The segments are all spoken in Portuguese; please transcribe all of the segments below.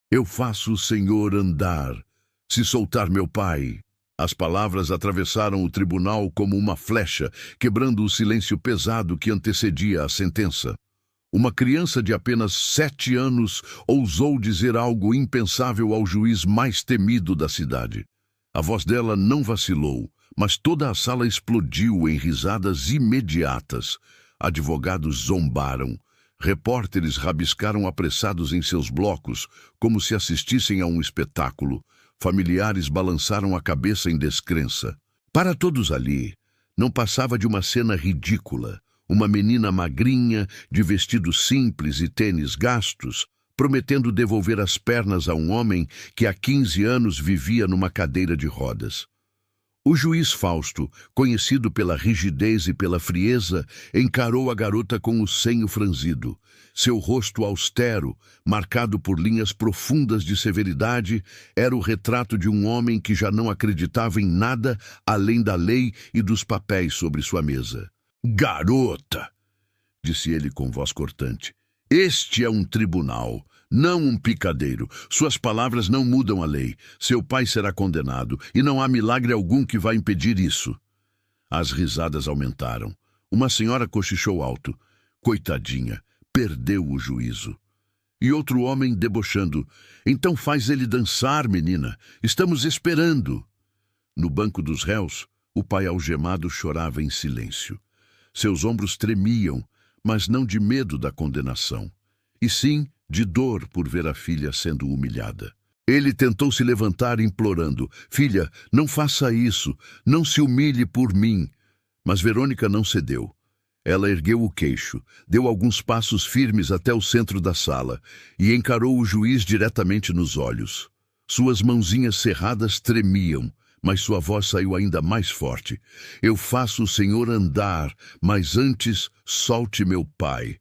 Eu faço o Senhor andar, se soltar meu pai. As palavras atravessaram o tribunal como uma flecha, quebrando o silêncio pesado que antecedia a sentença. Uma criança de apenas 7 anos ousou dizer algo impensável ao juiz mais temido da cidade. A voz dela não vacilou, mas toda a sala explodiu em risadas imediatas. Advogados zombaram. Repórteres rabiscaram apressados em seus blocos, como se assistissem a um espetáculo. Familiares balançaram a cabeça em descrença. Para todos ali, não passava de uma cena ridícula. Uma menina magrinha, de vestido simples e tênis gastos, prometendo devolver as pernas a um homem que há 15 anos vivia numa cadeira de rodas. O juiz Fausto, conhecido pela rigidez e pela frieza, encarou a garota com o senho franzido. Seu rosto austero, marcado por linhas profundas de severidade, era o retrato de um homem que já não acreditava em nada além da lei e dos papéis sobre sua mesa. "Garota", disse ele com voz cortante, "este é um tribunal, não um picadeiro. Suas palavras não mudam a lei. Seu pai será condenado, e não há milagre algum que vá impedir isso." As risadas aumentaram. Uma senhora cochichou alto. "Coitadinha, perdeu o juízo." E outro homem debochando. "Então faz ele dançar, menina. Estamos esperando." No banco dos réus, o pai algemado chorava em silêncio. Seus ombros tremiam, mas não de medo da condenação, e sim de dor por ver a filha sendo humilhada. Ele tentou se levantar implorando: "Filha, não faça isso, não se humilhe por mim." Mas Verônica não cedeu. Ela ergueu o queixo, deu alguns passos firmes até o centro da sala e encarou o juiz diretamente nos olhos. Suas mãozinhas cerradas tremiam, mas sua voz saiu ainda mais forte. "Eu faço o Senhor andar, mas antes solte meu pai."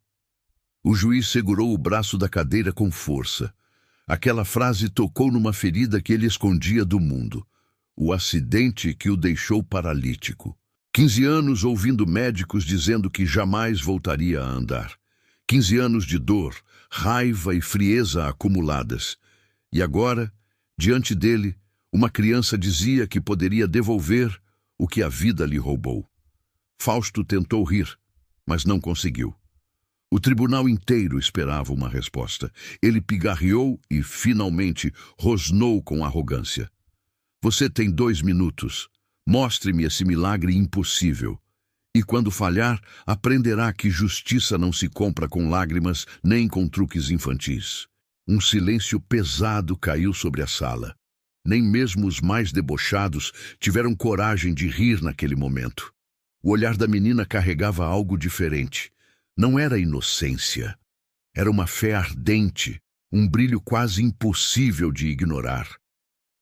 O juiz segurou o braço da cadeira com força. Aquela frase tocou numa ferida que ele escondia do mundo. O acidente que o deixou paralítico. 15 anos ouvindo médicos dizendo que jamais voltaria a andar. 15 anos de dor, raiva e frieza acumuladas. E agora, diante dele, uma criança dizia que poderia devolver o que a vida lhe roubou. Fausto tentou rir, mas não conseguiu. O tribunal inteiro esperava uma resposta. Ele pigarreou e, finalmente, rosnou com arrogância. "Você tem 2 minutos. Mostre-me esse milagre impossível. E quando falhar, aprenderá que justiça não se compra com lágrimas nem com truques infantis." Um silêncio pesado caiu sobre a sala. Nem mesmo os mais debochados tiveram coragem de rir naquele momento. O olhar da menina carregava algo diferente. Não era inocência. Era uma fé ardente, um brilho quase impossível de ignorar.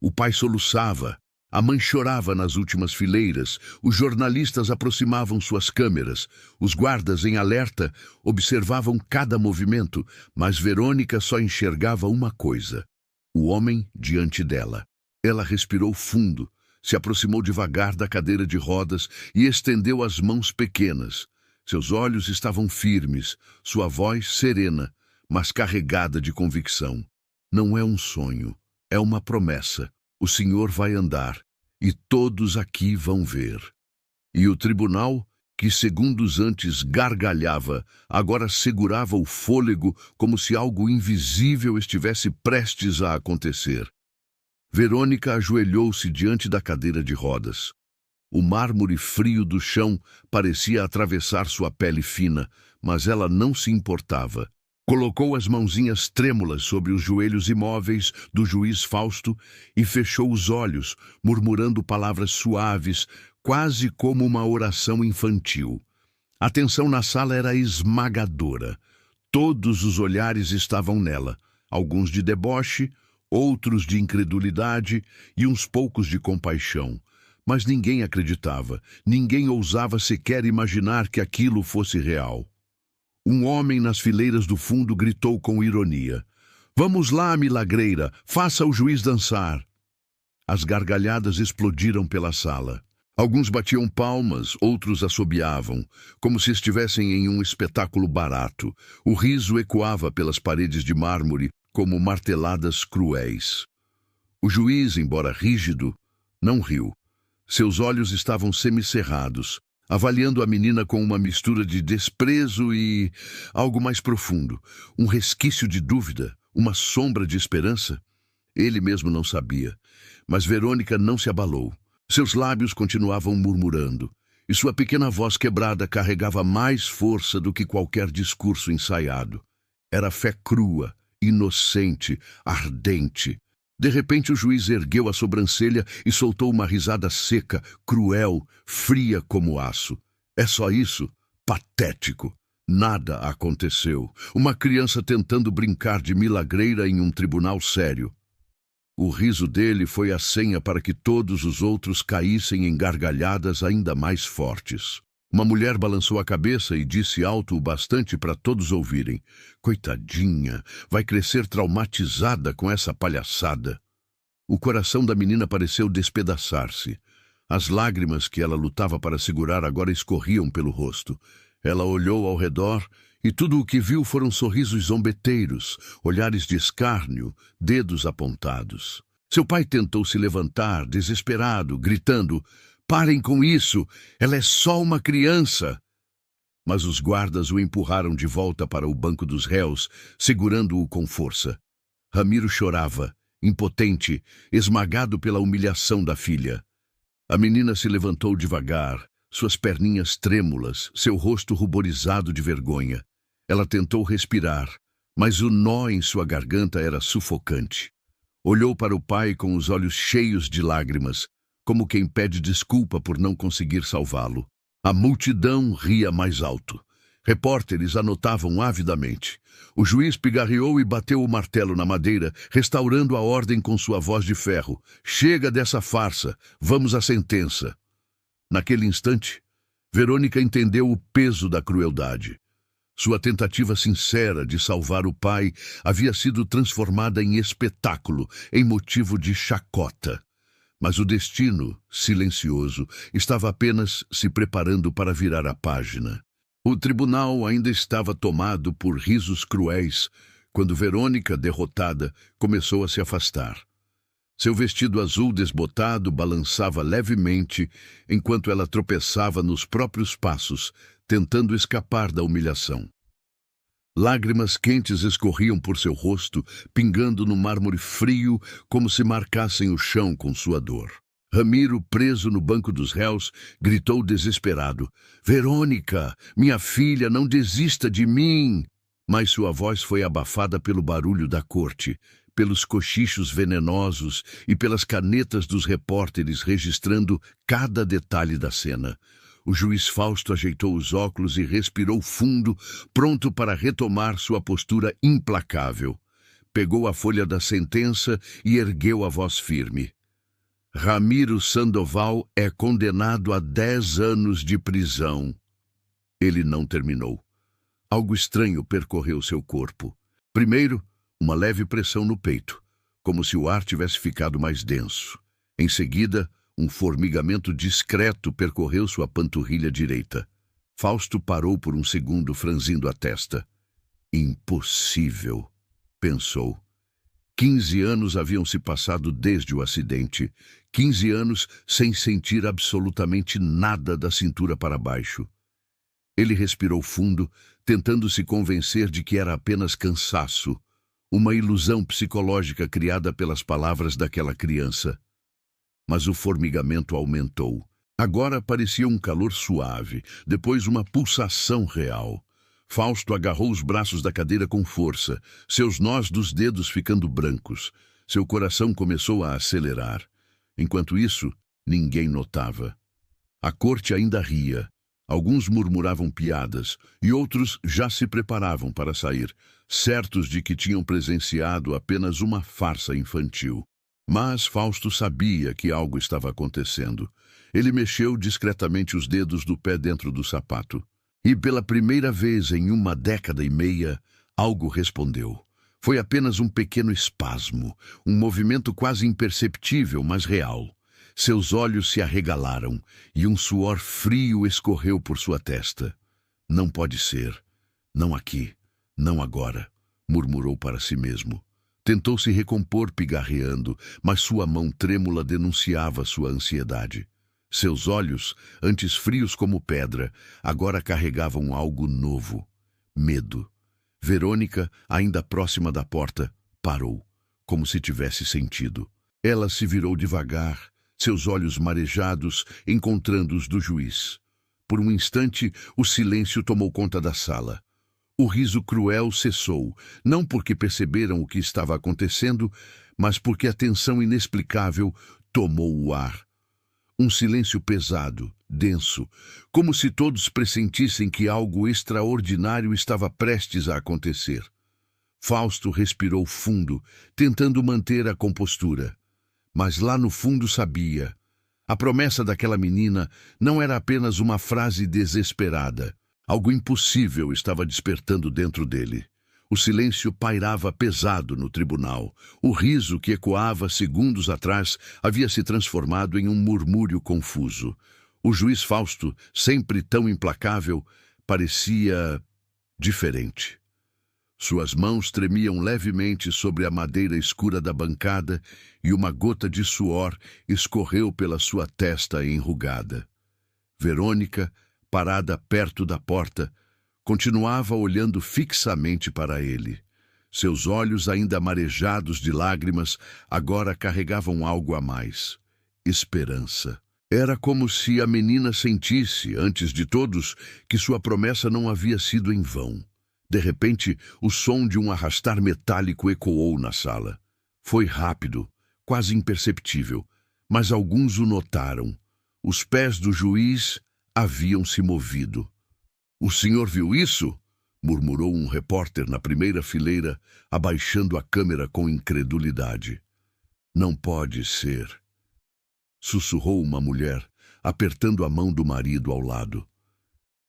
O pai soluçava, a mãe chorava nas últimas fileiras, os jornalistas aproximavam suas câmeras, os guardas em alerta observavam cada movimento, mas Verônica só enxergava uma coisa: o homem diante dela. Ela respirou fundo, se aproximou devagar da cadeira de rodas e estendeu as mãos pequenas. Seus olhos estavam firmes, sua voz serena, mas carregada de convicção. "Não é um sonho, é uma promessa. O Senhor vai andar, e todos aqui vão ver." E o tribunal, que segundos antes gargalhava, agora segurava o fôlego como se algo invisível estivesse prestes a acontecer. Verônica ajoelhou-se diante da cadeira de rodas. O mármore frio do chão parecia atravessar sua pele fina, mas ela não se importava. Colocou as mãozinhas trêmulas sobre os joelhos imóveis do juiz Fausto e fechou os olhos, murmurando palavras suaves, quase como uma oração infantil. A tensão na sala era esmagadora. Todos os olhares estavam nela, alguns de deboche, outros de incredulidade e uns poucos de compaixão. Mas ninguém acreditava, ninguém ousava sequer imaginar que aquilo fosse real. Um homem nas fileiras do fundo gritou com ironia: "Vamos lá, milagreira, faça o juiz dançar." As gargalhadas explodiram pela sala. Alguns batiam palmas, outros assobiavam, como se estivessem em um espetáculo barato. O riso ecoava pelas paredes de mármore, como marteladas cruéis. O juiz, embora rígido, não riu. Seus olhos estavam semicerrados, avaliando a menina com uma mistura de desprezo e algo mais profundo, um resquício de dúvida, uma sombra de esperança. Ele mesmo não sabia, mas Verônica não se abalou. Seus lábios continuavam murmurando, e sua pequena voz quebrada carregava mais força do que qualquer discurso ensaiado. Era fé crua, inocente, ardente. De repente o juiz ergueu a sobrancelha e soltou uma risada seca, cruel, fria como aço. É só isso? Patético. Nada aconteceu. Uma criança tentando brincar de milagreira em um tribunal sério. O riso dele foi a senha para que todos os outros caíssem em gargalhadas ainda mais fortes. Uma mulher balançou a cabeça e disse alto o bastante para todos ouvirem: "Coitadinha, vai crescer traumatizada com essa palhaçada." O coração da menina pareceu despedaçar-se. As lágrimas que ela lutava para segurar agora escorriam pelo rosto. Ela olhou ao redor e tudo o que viu foram sorrisos zombeteiros, olhares de escárnio, dedos apontados. Seu pai tentou se levantar, desesperado, gritando: "Parem com isso! Ela é só uma criança!" Mas os guardas o empurraram de volta para o banco dos réus, segurando-o com força. Ramiro chorava, impotente, esmagado pela humilhação da filha. A menina se levantou devagar, suas perninhas trêmulas, seu rosto ruborizado de vergonha. Ela tentou respirar, mas o nó em sua garganta era sufocante. Olhou para o pai com os olhos cheios de lágrimas, como quem pede desculpa por não conseguir salvá-lo. A multidão ria mais alto. Repórteres anotavam avidamente. O juiz pigarreou e bateu o martelo na madeira, restaurando a ordem com sua voz de ferro. "Chega dessa farsa, vamos à sentença." Naquele instante, Verônica entendeu o peso da crueldade. Sua tentativa sincera de salvar o pai havia sido transformada em espetáculo, em motivo de chacota. Mas o destino, silencioso, estava apenas se preparando para virar a página. O tribunal ainda estava tomado por risos cruéis, quando Verônica, derrotada, começou a se afastar. Seu vestido azul desbotado balançava levemente enquanto ela tropeçava nos próprios passos, tentando escapar da humilhação. Lágrimas quentes escorriam por seu rosto, pingando no mármore frio como se marcassem o chão com sua dor. Ramiro, preso no banco dos réus, gritou desesperado: "Verônica, minha filha, não desista de mim!" Mas sua voz foi abafada pelo barulho da corte, pelos cochichos venenosos e pelas canetas dos repórteres registrando cada detalhe da cena. O juiz Fausto ajeitou os óculos e respirou fundo, pronto para retomar sua postura implacável. Pegou a folha da sentença e ergueu a voz firme. "Ramiro Sandoval é condenado a 10 anos de prisão." Ele não terminou. Algo estranho percorreu seu corpo. Primeiro, uma leve pressão no peito, como se o ar tivesse ficado mais denso. Em seguida, um formigamento discreto percorreu sua panturrilha direita. Fausto parou por um segundo, franzindo a testa. "Impossível", pensou. 15 anos haviam se passado desde o acidente. 15 anos sem sentir absolutamente nada da cintura para baixo. Ele respirou fundo, tentando se convencer de que era apenas cansaço, uma ilusão psicológica criada pelas palavras daquela criança. Mas o formigamento aumentou. Agora parecia um calor suave, depois uma pulsação real. Fausto agarrou os braços da cadeira com força, seus nós dos dedos ficando brancos. Seu coração começou a acelerar. Enquanto isso, ninguém notava. A corte ainda ria. Alguns murmuravam piadas e outros já se preparavam para sair, certos de que tinham presenciado apenas uma farsa infantil. Mas Fausto sabia que algo estava acontecendo. Ele mexeu discretamente os dedos do pé dentro do sapato. E pela primeira vez em 1 década e meia, algo respondeu. Foi apenas um pequeno espasmo, um movimento quase imperceptível, mas real. Seus olhos se arregalaram e um suor frio escorreu por sua testa. "Não pode ser. Não aqui. Não agora", murmurou para si mesmo. Tentou se recompor pigarreando, mas sua mão trêmula denunciava sua ansiedade. Seus olhos, antes frios como pedra, agora carregavam algo novo. Medo. Verônica, ainda próxima da porta, parou, como se tivesse sentido. Ela se virou devagar, seus olhos marejados, encontrando os do juiz. Por um instante, o silêncio tomou conta da sala. O riso cruel cessou, não porque perceberam o que estava acontecendo, mas porque a tensão inexplicável tomou o ar. Um silêncio pesado, denso, como se todos pressentissem que algo extraordinário estava prestes a acontecer. Fausto respirou fundo, tentando manter a compostura. Mas lá no fundo sabia. A promessa daquela menina não era apenas uma frase desesperada. Algo impossível estava despertando dentro dele. O silêncio pairava pesado no tribunal. O riso que ecoava segundos atrás havia se transformado em um murmúrio confuso. O juiz Fausto, sempre tão implacável, parecia diferente. Suas mãos tremiam levemente sobre a madeira escura da bancada e uma gota de suor escorreu pela sua testa enrugada. Verônica, parada perto da porta, continuava olhando fixamente para ele. Seus olhos, ainda marejados de lágrimas, agora carregavam algo a mais: esperança. Era como se a menina sentisse, antes de todos, que sua promessa não havia sido em vão. De repente, o som de um arrastar metálico ecoou na sala. Foi rápido, quase imperceptível, mas alguns o notaram. Os pés do juiz haviam se movido. "O senhor viu isso?" murmurou um repórter na primeira fileira, abaixando a câmera com incredulidade. "Não pode ser", sussurrou uma mulher, apertando a mão do marido ao lado.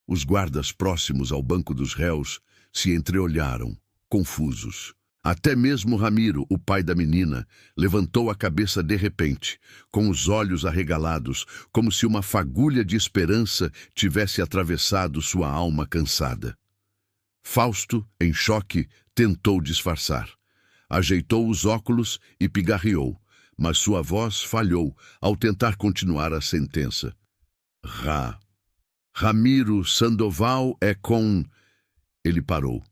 Os guardas próximos ao banco dos réus se entreolharam, confusos. Até mesmo Ramiro, o pai da menina, levantou a cabeça de repente, com os olhos arregalados, como se uma fagulha de esperança tivesse atravessado sua alma cansada. Fausto, em choque, tentou disfarçar. Ajeitou os óculos e pigarreou, mas sua voz falhou ao tentar continuar a sentença. Ramiro Sandoval é com... Ele parou.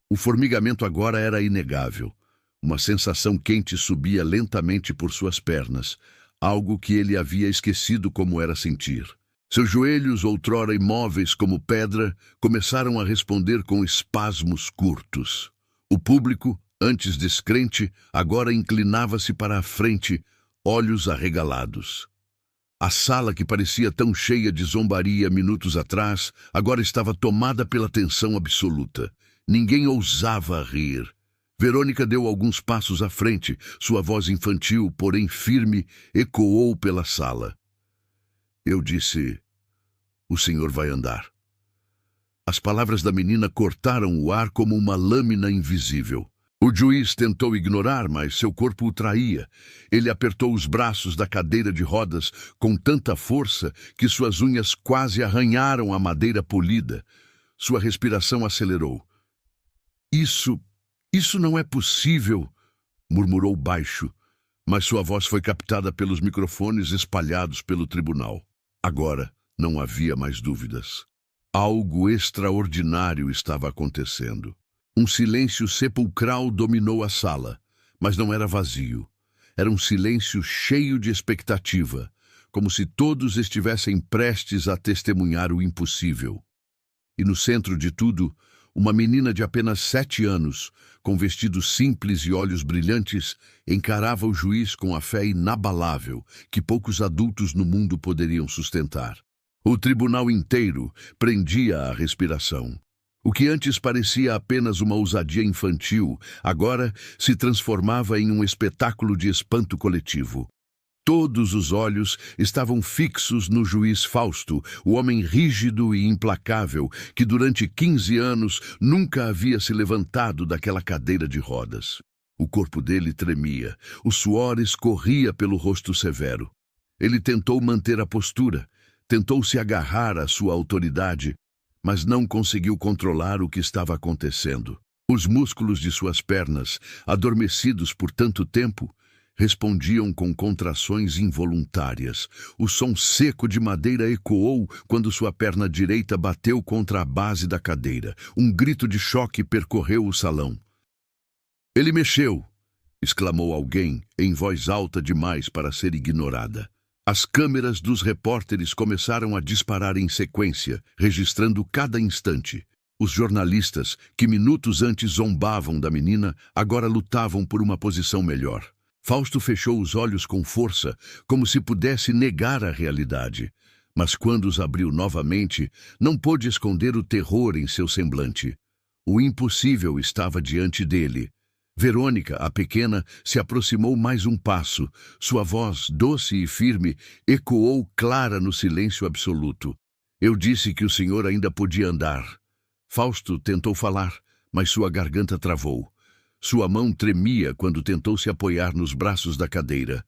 O formigamento agora era inegável. Uma sensação quente subia lentamente por suas pernas, algo que ele havia esquecido como era sentir. Seus joelhos, outrora imóveis como pedra, começaram a responder com espasmos curtos. O público, antes descrente, agora inclinava-se para a frente, olhos arregalados. A sala, que parecia tão cheia de zombaria minutos atrás, agora estava tomada pela tensão absoluta. Ninguém ousava rir. Verônica deu alguns passos à frente. Sua voz infantil, porém firme, ecoou pela sala. Eu disse: "O senhor vai andar." As palavras da menina cortaram o ar como uma lâmina invisível. O juiz tentou ignorar, mas seu corpo o traía. Ele apertou os braços da cadeira de rodas com tanta força que suas unhas quase arranharam a madeira polida. Sua respiração acelerou. Isso não é possível", murmurou baixo, mas sua voz foi captada pelos microfones espalhados pelo tribunal. Agora não havia mais dúvidas. Algo extraordinário estava acontecendo. Um silêncio sepulcral dominou a sala, mas não era vazio. Era um silêncio cheio de expectativa, como se todos estivessem prestes a testemunhar o impossível. E no centro de tudo, uma menina de apenas 7 anos, com vestido simples e olhos brilhantes, encarava o juiz com a fé inabalável que poucos adultos no mundo poderiam sustentar. O tribunal inteiro prendia a respiração. O que antes parecia apenas uma ousadia infantil, agora se transformava em um espetáculo de espanto coletivo. Todos os olhos estavam fixos no juiz Fausto, o homem rígido e implacável que durante 15 anos nunca havia se levantado daquela cadeira de rodas. O corpo dele tremia, o suor escorria pelo rosto severo. Ele tentou manter a postura, tentou se agarrar à sua autoridade, mas não conseguiu controlar o que estava acontecendo. Os músculos de suas pernas, adormecidos por tanto tempo, respondiam com contrações involuntárias. O som seco de madeira ecoou quando sua perna direita bateu contra a base da cadeira. Um grito de choque percorreu o salão. "Ele mexeu!" exclamou alguém, em voz alta demais para ser ignorada. As câmeras dos repórteres começaram a disparar em sequência, registrando cada instante. Os jornalistas, que minutos antes zombavam da menina, agora lutavam por uma posição melhor. Fausto fechou os olhos com força, como se pudesse negar a realidade. Mas quando os abriu novamente, não pôde esconder o terror em seu semblante. O impossível estava diante dele. Verônica, a pequena, se aproximou mais um passo. Sua voz, doce e firme, ecoou clara no silêncio absoluto. "Eu disse que o senhor ainda podia andar." Fausto tentou falar, mas sua garganta travou. Sua mão tremia quando tentou se apoiar nos braços da cadeira.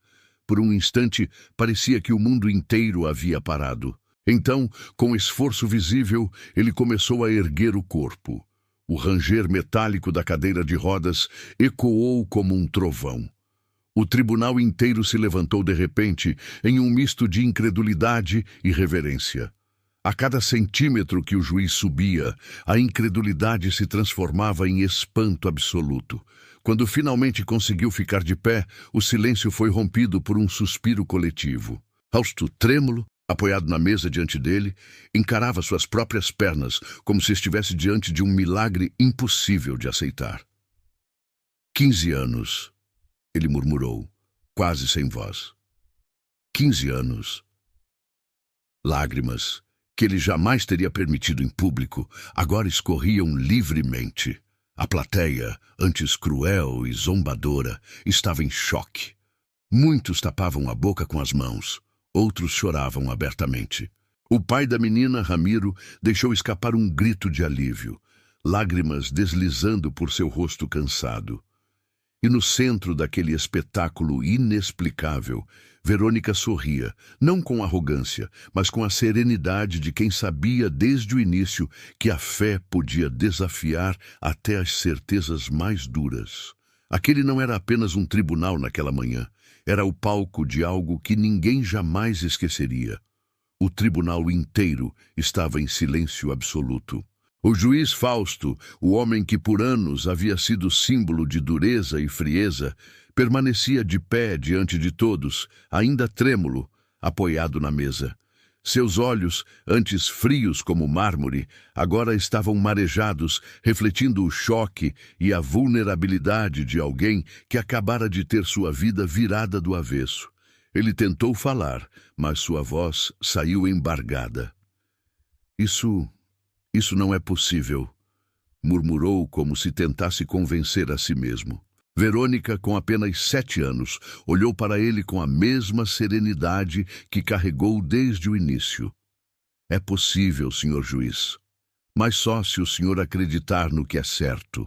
Por um instante, parecia que o mundo inteiro havia parado. Então, com esforço visível, ele começou a erguer o corpo. O ranger metálico da cadeira de rodas ecoou como um trovão. O tribunal inteiro se levantou de repente, em um misto de incredulidade e reverência. A cada centímetro que o juiz subia, a incredulidade se transformava em espanto absoluto. Quando finalmente conseguiu ficar de pé, o silêncio foi rompido por um suspiro coletivo. Fausto, trêmulo, apoiado na mesa diante dele, encarava suas próprias pernas como se estivesse diante de um milagre impossível de aceitar. 15 anos, ele murmurou, quase sem voz. 15 anos. Lágrimas, que ele jamais teria permitido em público, agora escorriam livremente. A plateia, antes cruel e zombadora, estava em choque. Muitos tapavam a boca com as mãos, outros choravam abertamente. O pai da menina, Ramiro, deixou escapar um grito de alívio, lágrimas deslizando por seu rosto cansado. E no centro daquele espetáculo inexplicável, Verônica sorria, não com arrogância, mas com a serenidade de quem sabia desde o início que a fé podia desafiar até as certezas mais duras. Aquele não era apenas um tribunal naquela manhã, era o palco de algo que ninguém jamais esqueceria. O tribunal inteiro estava em silêncio absoluto. O juiz Fausto, o homem que por anos havia sido símbolo de dureza e frieza, permanecia de pé diante de todos, ainda trêmulo, apoiado na mesa. Seus olhos, antes frios como mármore, agora estavam marejados, refletindo o choque e a vulnerabilidade de alguém que acabara de ter sua vida virada do avesso. Ele tentou falar, mas sua voz saiu embargada. Isso não é possível, murmurou como se tentasse convencer a si mesmo. Verônica, com apenas 7 anos, olhou para ele com a mesma serenidade que carregou desde o início. É possível, senhor juiz, mas só se o senhor acreditar no que é certo.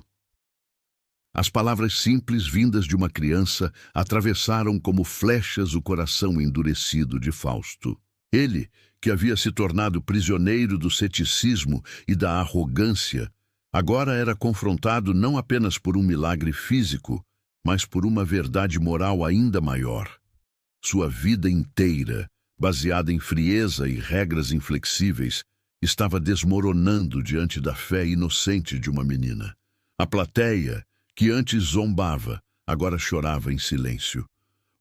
As palavras simples vindas de uma criança atravessaram como flechas o coração endurecido de Fausto. Ele, que havia se tornado prisioneiro do ceticismo e da arrogância, agora era confrontado não apenas por um milagre físico, mas por uma verdade moral ainda maior. Sua vida inteira, baseada em frieza e regras inflexíveis, estava desmoronando diante da fé inocente de uma menina. A plateia, que antes zombava, agora chorava em silêncio.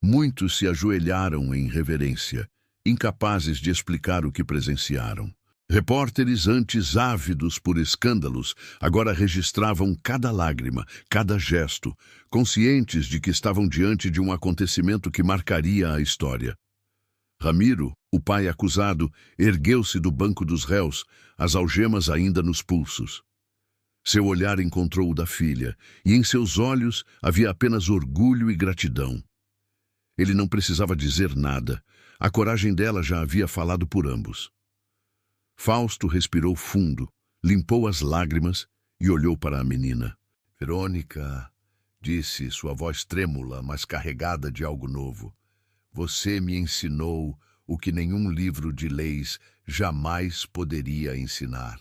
Muitos se ajoelharam em reverência, incapazes de explicar o que presenciaram. Repórteres antes ávidos por escândalos, agora registravam cada lágrima, cada gesto, conscientes de que estavam diante de um acontecimento que marcaria a história. Ramiro, o pai acusado, ergueu-se do banco dos réus, as algemas ainda nos pulsos. Seu olhar encontrou o da filha, e em seus olhos havia apenas orgulho e gratidão. Ele não precisava dizer nada. A coragem dela já havia falado por ambos. Fausto respirou fundo, limpou as lágrimas e olhou para a menina. Verônica, disse, sua voz trêmula, mas carregada de algo novo. Você me ensinou o que nenhum livro de leis jamais poderia ensinar.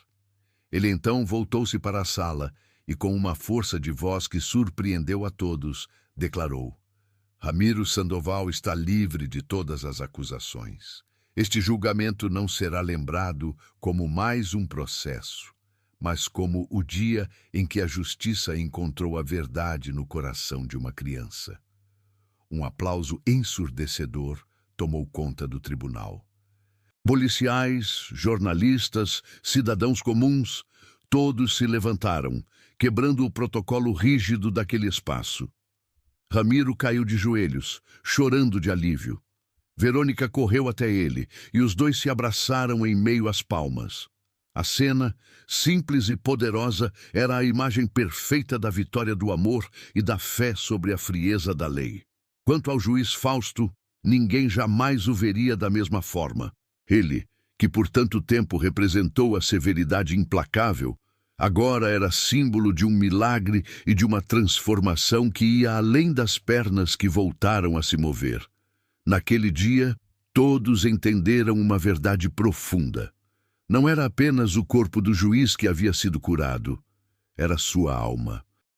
Ele então voltou-se para a sala e com uma força de voz que surpreendeu a todos, declarou: Ramiro Sandoval está livre de todas as acusações. Este julgamento não será lembrado como mais um processo, mas como o dia em que a justiça encontrou a verdade no coração de uma criança. Um aplauso ensurdecedor tomou conta do tribunal. Policiais, jornalistas, cidadãos comuns, todos se levantaram, quebrando o protocolo rígido daquele espaço. Ramiro caiu de joelhos, chorando de alívio. Verônica correu até ele e os dois se abraçaram em meio às palmas. A cena, simples e poderosa, era a imagem perfeita da vitória do amor e da fé sobre a frieza da lei. Quanto ao juiz Fausto, ninguém jamais o veria da mesma forma. Ele, que por tanto tempo representou a severidade implacável, agora era símbolo de um milagre e de uma transformação que ia além das pernas que voltaram a se mover. Naquele dia, todos entenderam uma verdade profunda. Não era apenas o corpo do juiz que havia sido curado, era sua alma.